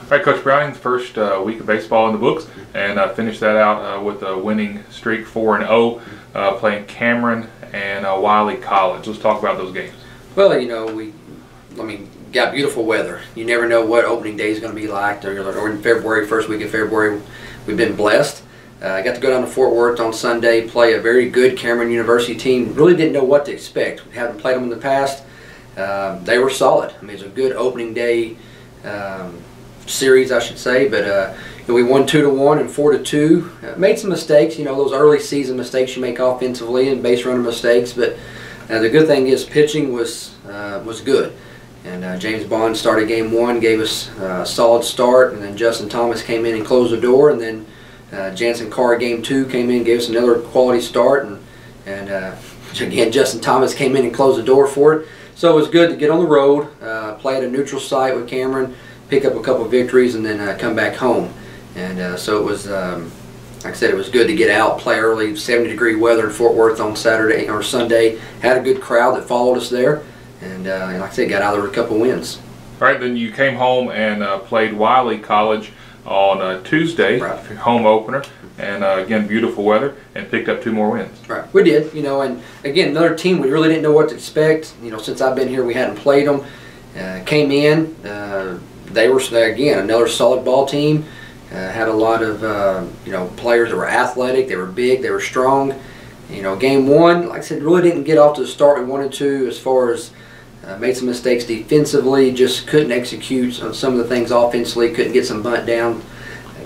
All right, Coach Browning's first week of baseball in the books, and finished that out with a winning streak, 4-0, playing Cameron and Wiley College. Let's talk about those games. Well, you know, got beautiful weather. You never know what opening day is going to be like. Or in February, first week of February, we've been blessed. I got to go down to Fort Worth on Sunday, play a very good Cameron University team. Really didn't know what to expect. We haven't played them in the past. They were solid. I mean, it was a good opening day series, I should say. But we won 2-1 and 4-2. Made some mistakes. You know, those early season mistakes you make offensively and base runner mistakes. But the good thing is pitching was good. And James Bond started game one, gave us a solid start, and then Justin Thomas came in and closed the door, and then Jansen Carr game two came in, gave us another quality start, and again Justin Thomas came in and closed the door for it. So it was good to get on the road, play at a neutral site with Cameron, pick up a couple of victories, and then come back home. And so it was, like I said, it was good to get out, play early. 70-degree weather in Fort Worth on Saturday or Sunday. Had a good crowd that followed us there. And like I said, got out there with a couple wins. All right, then you came home and played Wiley College on Tuesday, right. Home opener, and again, beautiful weather, and picked up 2 more wins. Right, we did, you know, and again, another team we really didn't know what to expect. You know, since I've been here, we hadn't played them. Came in, they were, again, another solid ball team. Had a lot of, you know, players that were athletic, they were big, they were strong. You know, game one, like I said, really didn't get off to the start we wanted to as far as made some mistakes defensively, just couldn't execute on some of the things offensively, couldn't get some bunt down,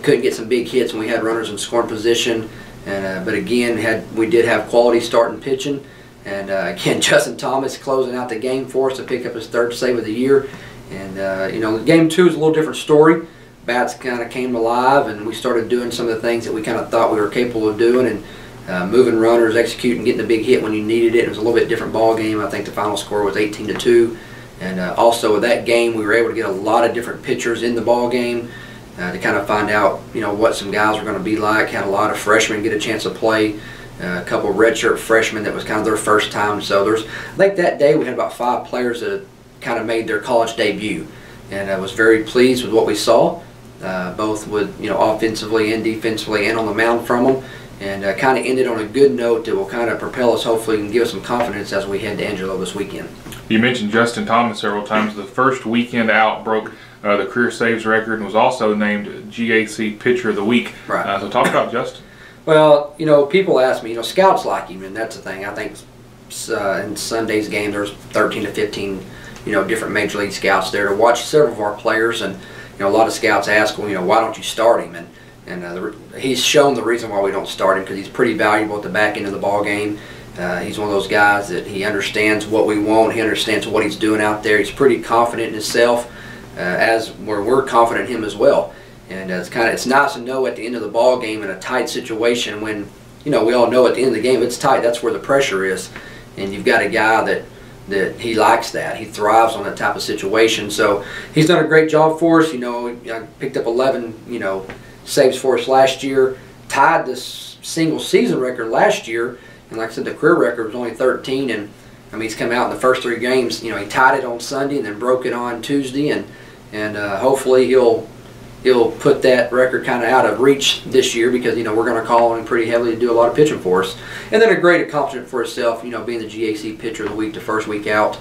couldn't get some big hits when we had runners in scoring position. And but again, we did have quality starting pitching. And again, Justin Thomas closing out the game for us to pick up his 3rd save of the year. And you know, game two is a little different story. Bats kind of came alive, and we started doing some of the things that we kind of thought we were capable of doing, and moving runners, executing, getting a big hit when you needed it. It was a little bit different ball game. I think the final score was 18-2. And also with that game, we were able to get a lot of different pitchers in the ball game to kind of find out, you know, what some guys were going to be like. Had a lot of freshmen get a chance to play. A couple of redshirt freshmen that was kind of their first time. So I think that day we had about 5 players that had kind of made their college debut, and I was very pleased with what we saw, both with, you know, offensively and defensively, and on the mound from them. And kind of ended on a good note that will kind of propel us, hopefully, and give us some confidence as we head to Angelo this weekend. You mentioned Justin Thomas several times. The first weekend out broke the career saves record and was also named GAC Pitcher of the Week. Right. So talk about Justin. Well, you know, people ask me, you know, scouts like him, and that's the thing. I think in Sunday's game there's 13 to 15, you know, different major league scouts there to watch several of our players, and you know, a lot of scouts ask, well, you know, why don't you start him? And he's shown the reason why we don't start him, because he's pretty valuable at the back end of the ball game. He's one of those guys that he understands what we want. He understands what he's doing out there. He's pretty confident in himself, as we're confident in him as well. And it's nice to know at the end of the ball game in a tight situation when, you know, we all know at the end of the game it's tight. That's where the pressure is, and you've got a guy that he likes that. He thrives on that type of situation. So he's done a great job for us. You know, I picked up 11, you know, saves for us last year, tied this single season record last year, and like I said, the career record was only 13. And I mean, he's come out in the first 3 games. You know, he tied it on Sunday and then broke it on Tuesday, and hopefully he'll put that record kind of out of reach this year, because you know we're going to call on him pretty heavily to do a lot of pitching for us. And then a great accomplishment for himself, you know, being the GAC Pitcher of the Week the first week out.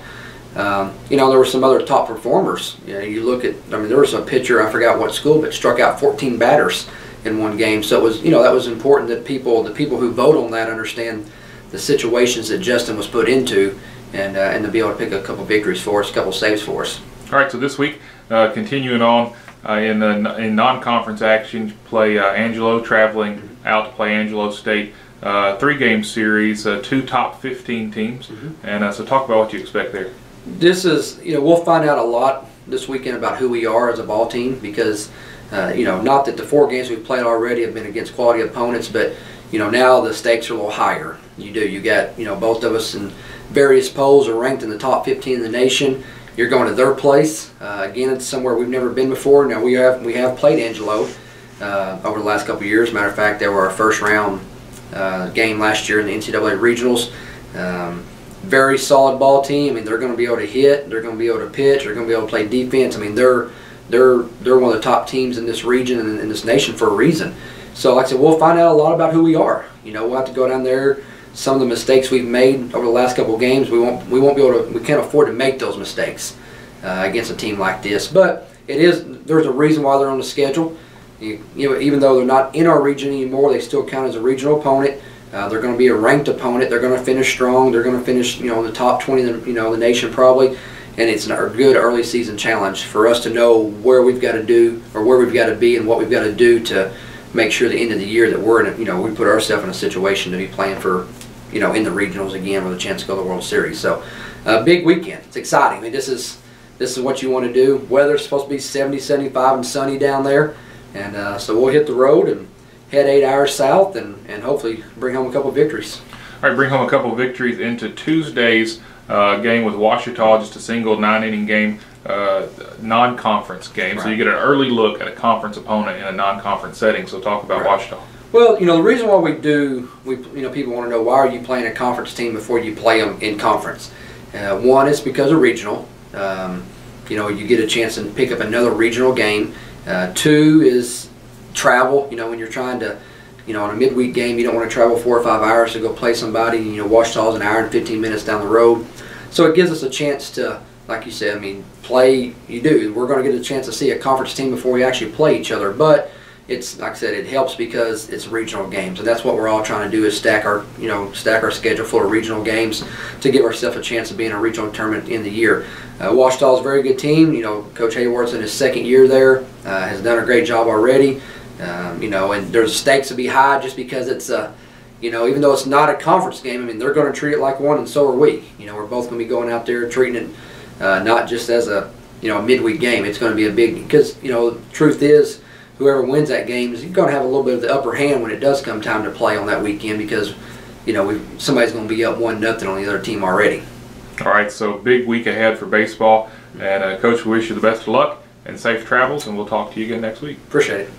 You know, there were some other top performers. You know, you look at, I mean, there was a pitcher, I forgot what school, but struck out 14 batters in one game. So it was, you know, that was important that the people who vote on that understand the situations that Justin was put into, and to be able to pick a couple victories for us, a couple saves for us. All right, so this week, continuing on in non-conference action, play Angelo, traveling out to play Angelo State. 3-game series, 2 top 15 teams, and so talk about what you expect there. This is, you know, we'll find out a lot this weekend about who we are as a ball team, because, you know, not that the 4 games we've played already have been against quality opponents, but, you know, now the stakes are a little higher. You got, you know, both of us in various polls are ranked in the top 15 in the nation. You're going to their place. Again, it's somewhere we've never been before. Now, we have played Angelo over the last couple of years. Matter of fact, they were our first round game last year in the NCAA regionals. Very solid ball team. I mean, they're going to be able to hit. They're going to be able to pitch. They're going to be able to play defense. I mean, they're they're one of the top teams in this region and in this nation for a reason. So like I said, we'll find out a lot about who we are. We'll have to go down there. Some of the mistakes we've made over the last couple of games, we won't be able to. We can't afford to make those mistakes against a team like this. But there's a reason why they're on the schedule. Even though they're not in our region anymore, they still count as a regional opponent. They're going to be a ranked opponent. They're going to finish strong. They're going to finish, in the top 20 of the nation probably. And it's a good early season challenge for us to know where we've got to do, or where we've got to be, and what we've got to do to make sure at the end of the year that we're in we put ourselves in a situation to be playing for, in the regionals again with a chance to go to the World Series. So, big weekend. It's exciting. I mean, this is what you want to do. Weather's supposed to be 70, 75 and sunny down there. And so we'll hit the road and head 8 hours south and hopefully bring home a couple of victories. All right, bring home a couple of victories into Tuesday's game with Ouachita, just a single 9-inning game, non-conference game. Right. So you get an early look at a conference opponent in a non-conference setting. So talk about Ouachita. Well, the reason why people want to know, why are you playing a conference team before you play them in conference? One is because of regional. You get a chance to pick up another regional game. Two is travel. When you're trying to, on a midweek game, you don't want to travel 4 or 5 hours to go play somebody. Ouachita's an hour and 15 minutes down the road. So it gives us a chance to, like you said, play. We're going to get a chance to see a conference team before we actually play each other. But it's, like I said, it helps because it's regional games, and that's what we're all trying to do, is stack our schedule full of regional games to give ourselves a chance of being a regional tournament in the year. Ouachita is a very good team. Coach Hayward's in his second year there, has done a great job already. And there's stakes to be high just because it's even though it's not a conference game. They're going to treat it like one, and so are we. We're both going to be going out there treating it not just as a midweek game. It's going to be a big, because the truth is, whoever wins that game is going to have a little bit of the upper hand when it does come time to play on that weekend, because somebody's going to be up 1-0 on the other team already. All right, so big week ahead for baseball, and Coach, we wish you the best of luck and safe travels, and we'll talk to you again next week. Appreciate it.